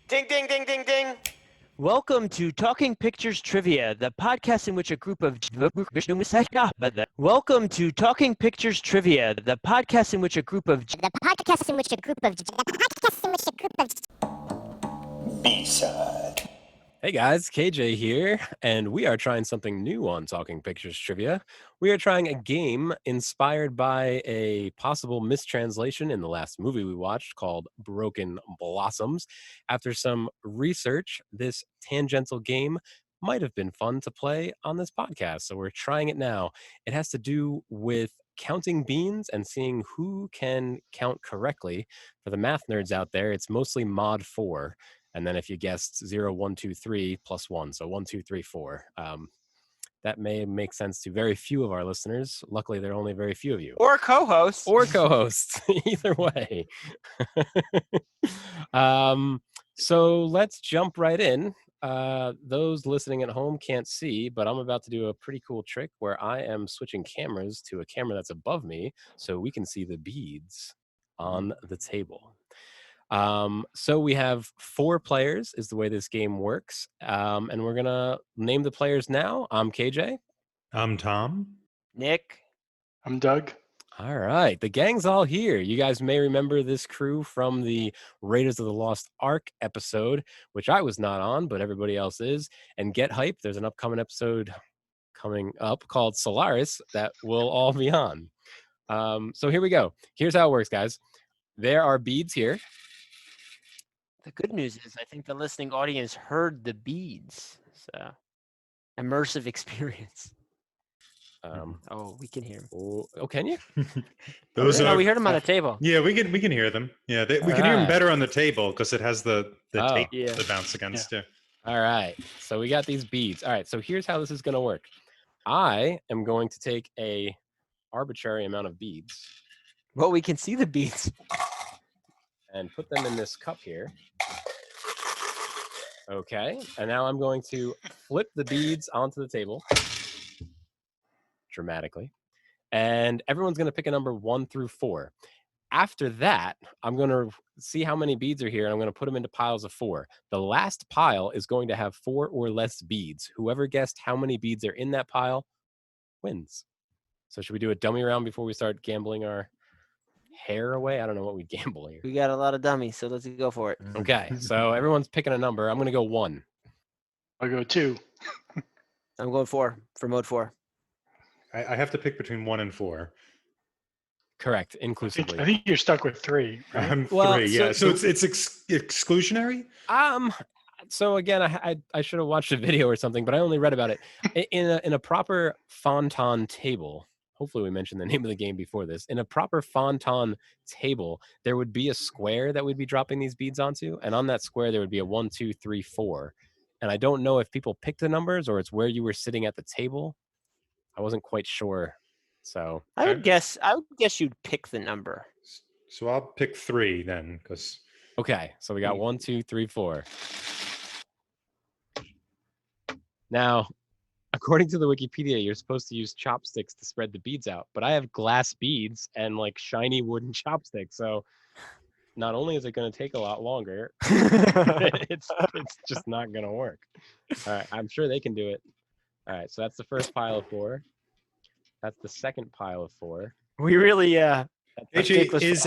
Ding, ding, ding, ding, ding. Welcome to Talking Pictures Trivia, the podcast in which a group of Welcome to Talking Pictures Trivia, the podcast in which a group of B-side. Hey guys, KJ here, and we are trying something new on Talking Pictures Trivia. We are trying a game inspired by a possible mistranslation in the last movie we watched called Broken Blossoms. After some research, this tangential game might have been fun to play on this podcast, so we're trying it now. It has to do with counting beans and seeing who can count correctly. For the math nerds out there, it's mostly mod 4. And then if you guessed 0, 1, 2, 3 plus 1, so 1, 2, 3, 4. That may make sense to very few of our listeners. Luckily, there are only very few of you. Or co-hosts. Or co-hosts, either way. So let's jump right in. Those listening at home can't see, but I'm about to do a pretty cool trick where I am switching cameras to a camera that's above me so we can see the beads on the table. So we have 4 players is the way this game works. And we're going to name the players now. I'm KJ. I'm Tom. Nick. I'm Doug. All right. The gang's all here. You guys may remember this crew from the Raiders of the Lost Ark episode, which I was not on, but everybody else is. And get hype. There's an upcoming episode coming up called Solaris that we'll all be on. So here we go. Here's how it works, guys. There are beads here. The good news is I think the listening audience heard the beads. So, immersive experience. We can hear them. Oh, can you? Those No, are. we heard them on the table. Yeah, we can hear them. Yeah, we can hear them better on the table because it has the tape yeah. to bounce against. Yeah. All right. So we got these beads. All right. So here's how this is going to work. I am going to take a arbitrary amount of beads Well, we can see the beads. and put them in this cup here. Okay. And now I'm going to flip the beads onto the table dramatically. And everyone's going to pick a number 1 through 4. After that, I'm going to see how many beads are here, and I'm going to put them into piles of 4. The last pile is going to have 4 or less beads. Whoever guessed how many beads are in that pile wins. So should we do a dummy round before we start gambling our hair away? I don't know what we gamble here. We got a lot of dummies, so let's go for it. Okay, so everyone's picking a number. I'm going to go 1. I'll go 2. I'm going 4 for mode 4. I have to pick between 1 and 4. Correct, I inclusively. think you're stuck with 3. Right? I'm Well, 3. Yeah, so it's exclusionary. So again, I should have watched a video or something, but I only read about it. In a proper Fontan table, hopefully we mentioned the name of the game before this. In a proper Fontan table, there would be a square that we'd be dropping these beads onto, and on that square there would be a 1, 2, 3, 4. And I don't know if people picked the numbers or it's where you were sitting at the table. I wasn't quite sure. So I would guess you'd pick the number. So I'll pick 3 then, because okay, so we got 1, 2, 3, 4. Now, according to the Wikipedia, you're supposed to use chopsticks to spread the beads out, but I have glass beads and like shiny wooden chopsticks. So not only is it going to take a lot longer, it's just not going to work. All right, I'm sure they can do it. All right, so that's the first pile of 4. That's the second pile of 4. We really KJ is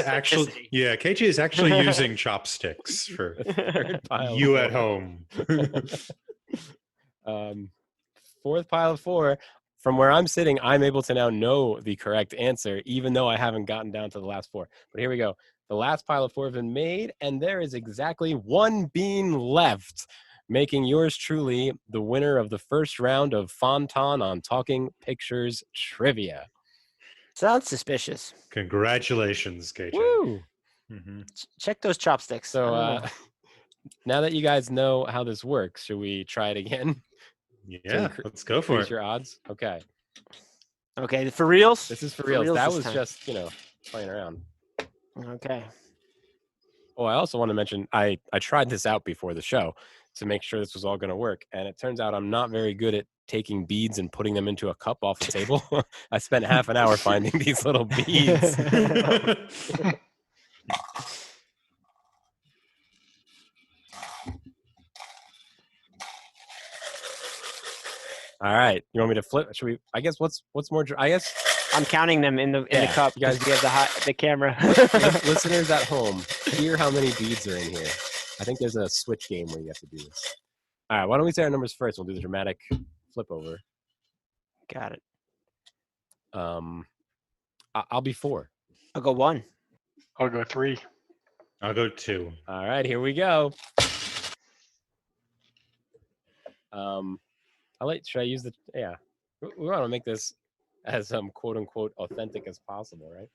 actually using chopsticks for Third pile you of at 4. home. 4th pile of 4. From where I'm sitting, I'm able to now know the correct answer, even though I haven't gotten down to the last 4. But here we go. The last pile of 4 have been made, and there is exactly 1 bean left, making yours truly the winner of the first round of Fontan on Talking Pictures Trivia. Sounds suspicious. Congratulations, KJ. Woo! Mm-hmm. Check those chopsticks. So now that you guys know how this works, should we try it again? Yeah, let's go for it. Your odds. Okay. Okay, for reals? This is for reals. That this was time. just, playing around. Okay. Oh, I also want to mention I tried this out before the show to make sure this was all going to work. And it turns out I'm not very good at taking beads and putting them into a cup off the table. I spent half an hour finding these little beads. All right. You want me to flip? Should we? I guess what's more? I guess I'm counting them in the Yeah, cup you guys- because we have the camera. listeners at home, hear how many beads are in here. I think there's a switch game where you have to do this. All right. Why don't we say our numbers first? We'll do the dramatic flip over. Got it. I'll be 4. I'll go 1. I'll go 3. I'll go 2. All right. Here we go. Should I use the? Yeah. We want to make this as quote unquote authentic as possible, right?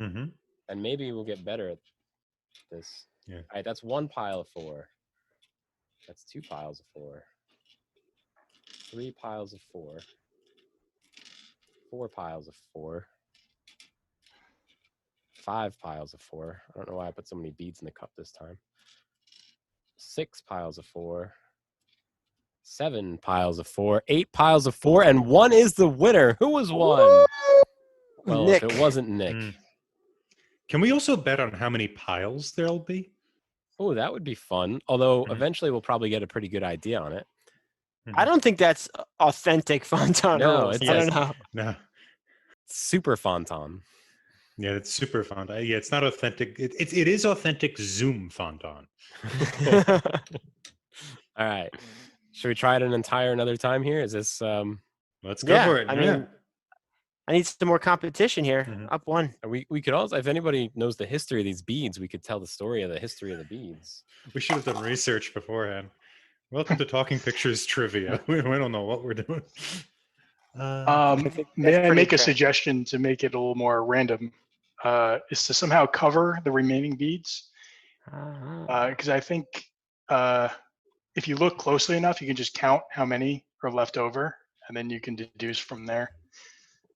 Mm-hmm. And maybe we'll get better at this. Yeah. All right, that's 1 pile of 4. That's 2 piles of 4. 3 piles of 4. 4 piles of 4. 5 piles of 4. I don't know why I put so many beads in the cup this time. 6 piles of 4. 7 piles of 4. 8 piles of 4, and 1 is the winner. Who was 1? Well, Nick. if it wasn't Nick. Can we also bet on how many piles there'll be? Oh, that would be fun. Although Mhm. eventually we'll probably get a pretty good idea on it. I don't think that's authentic Fonton No, rules. it's I don't like- know. No. Super Fonton. Yeah, it's super fun. Yeah, it's not authentic. It is authentic Zoom Fonton. All right. Should we try it another time here? Is this Let's go Yeah, for it. I yeah. mean, I need some more competition here. Mhm. Up 1. we could also, if anybody knows the history of these beads, we could tell the story of the history of the beads. We should have done research beforehand. Welcome to Talking Pictures Trivia. We don't know what we're doing. think May that's I pretty make a fair. suggestion to make it a little more random? Is to somehow cover the remaining beads. Because I think if you look closely enough, you can just count how many are left over, and then you can deduce from there.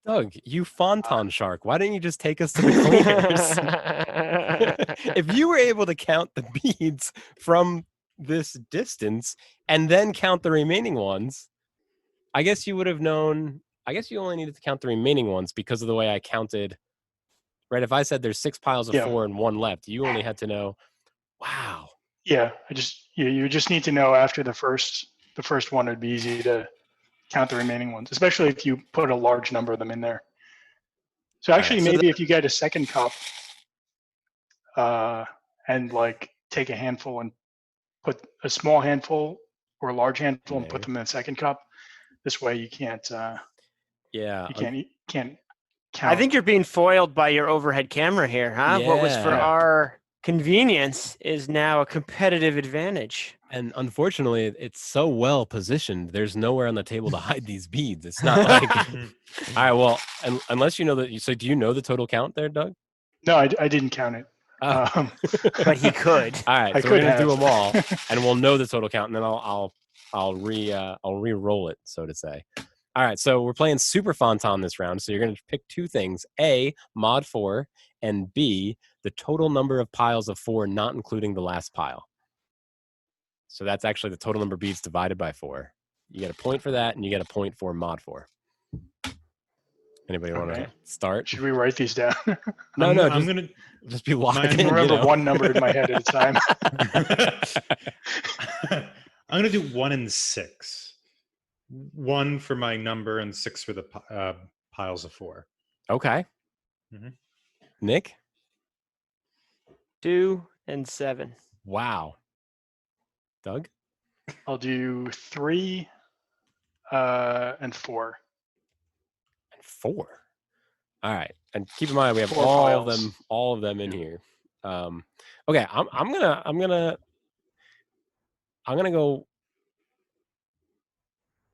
Doug, you Fonton shark, why didn't you just take us to the cleaners? If you were able to count the beads from this distance and then count the remaining ones, I guess you would have known. I guess you only needed to count the remaining ones because of the way I counted. Right? If I said there's 6 piles of Yeah. 4 and 1 left, you only had to know, wow. Yeah, you just need to know after the first one. It'd be easy to count the remaining ones, especially if you put a large number of them in there. So actually, so maybe if you get a second cup, and like take a handful and put a small handful or a large handful and put Okay. them in the second cup. This way, you can't Yeah. count. I think you're being foiled by your overhead camera here, huh? What was for Yeah. our convenience is now a competitive advantage. And unfortunately, it's so well positioned. There's nowhere on the table to hide these beads. It's not like. All right. Well, unless you know that. So, do you know the total count there, Doug? No, I didn't count it. Oh. But he could. All right. I So we're could gonna do have. them all, and we'll know the total count, and then I'll re-roll it, so to say. All right. So we're playing Super Fonton this round. So you're gonna pick 2 things: A, mod 4, and B, the total number of piles of 4, not including the last pile. So that's actually the total number of beads divided by 4. You get a point for that, and you get a point for mod 4. Anybody want to Okay. start? Should we wrait these down? No, I'm gonna. Just be locked Mine- in. you Remember know? one number in my head at a time. I'm gonna do 1 and 6. 1 for my number and 6 for the piles of 4. Okay. Mhm. Nick? 2 and 7. Wow. Doug? I'll do 3 and 4. And 4. All right. And keep in mind we have 4 all piles. of them in here. Okay, I'm gonna go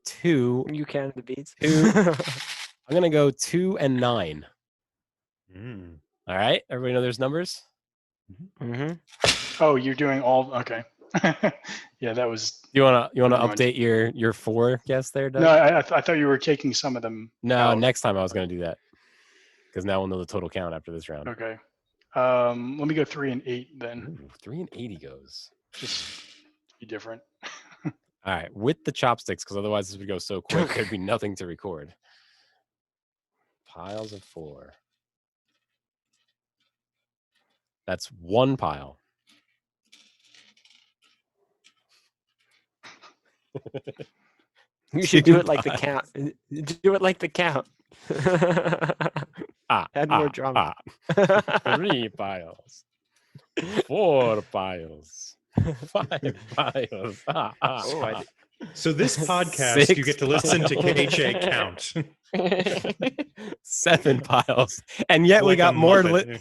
2. You counted the beads. 2. I'm gonna go 2 and 9. Mm. All right. Everybody know there's numbers? Mm-hmm. Oh, you're doing all okay. Yeah, that was You wanna Never mind. update your 4 guess there, Doug? no. I thought you were taking some of them. No, out. next time I was gonna do that. Because now we'll know the total count after this round. Okay. Let me go 3 and 8 then. Ooh, 3 and 80 goes. Just to be different. All right, with the chopsticks, because otherwise this would go so quick, there'd be nothing to record. Piles of 4. That's 1 pile. You should do 2 it like the piles. count. Do it like the count. Add more drama. 3 piles. 4 piles. 5 piles. So this podcast, you 6 get to listen to piles. KJ count. 7 piles. And yet we Like a got more Muppet.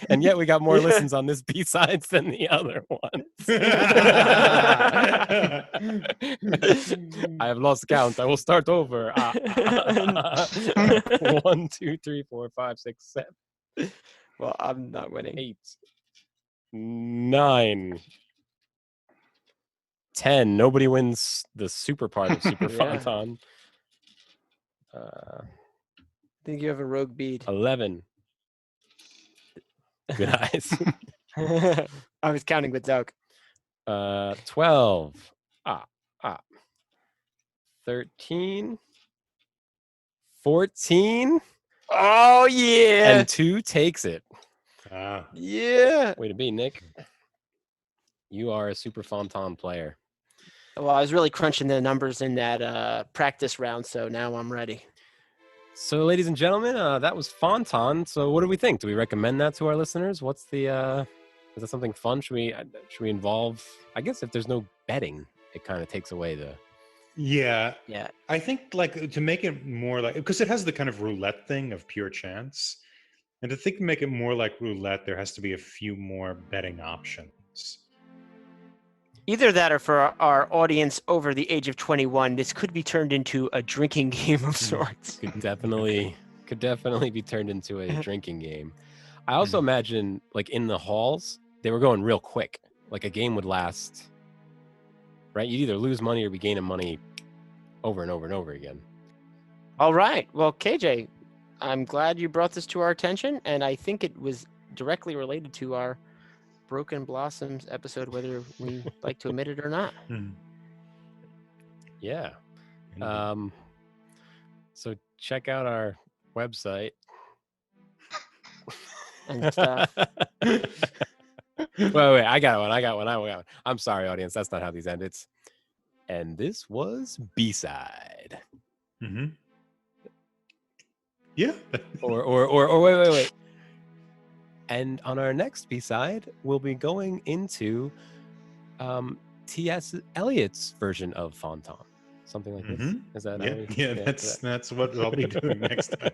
and yet we got more listens on this B-sides than the other ones. I have lost count. I will start over. 1, 2, 3, 4, 5, 6, 7, Well, I'm not winning. 8, 9, 10. Nobody wins the super part of Super Yeah. Fonton. I think you have a rogue bead. 11. Good eyes. I was counting with Doug. 12. 13. 14. Oh yeah. And 2 takes it. Yeah. Way to be, Nick. You are a Super Fonton player. Well, I was really crunching the numbers in that practice round, so now I'm ready. So, ladies and gentlemen, that was Fonton. So, what do we think? Do we recommend that to our listeners? What's the? Is that something fun? Should we involve? I guess if there's no betting, it kind of takes away the. Yeah. Yeah. I think like to make it more like, because it has the kind of roulette thing of pure chance, and to make it more like roulette, there has to be a few more betting options. Either that, or for our audience over the age of 21, this could be turned into a drinking game of sorts. Could definitely be turned into a drinking game. I also imagine, like in the halls, they were going real quick. Like a game would last, right? You'd either lose money or be gaining money over and over and over again. All right. Well, KJ, I'm glad you brought this to our attention, and I think it was directly related to our Broken Blossoms episode, whether we like to admit it or not. Yeah. So check out our website And stuff. wait, I got one. I'm sorry, audience. That's not how these end. And this was B-side. Yeah. Or wait. And on our next B-side, we'll be going into T.S. Eliot's version of Fonton. Something like this. Is that how we, that's what I'll be doing next time.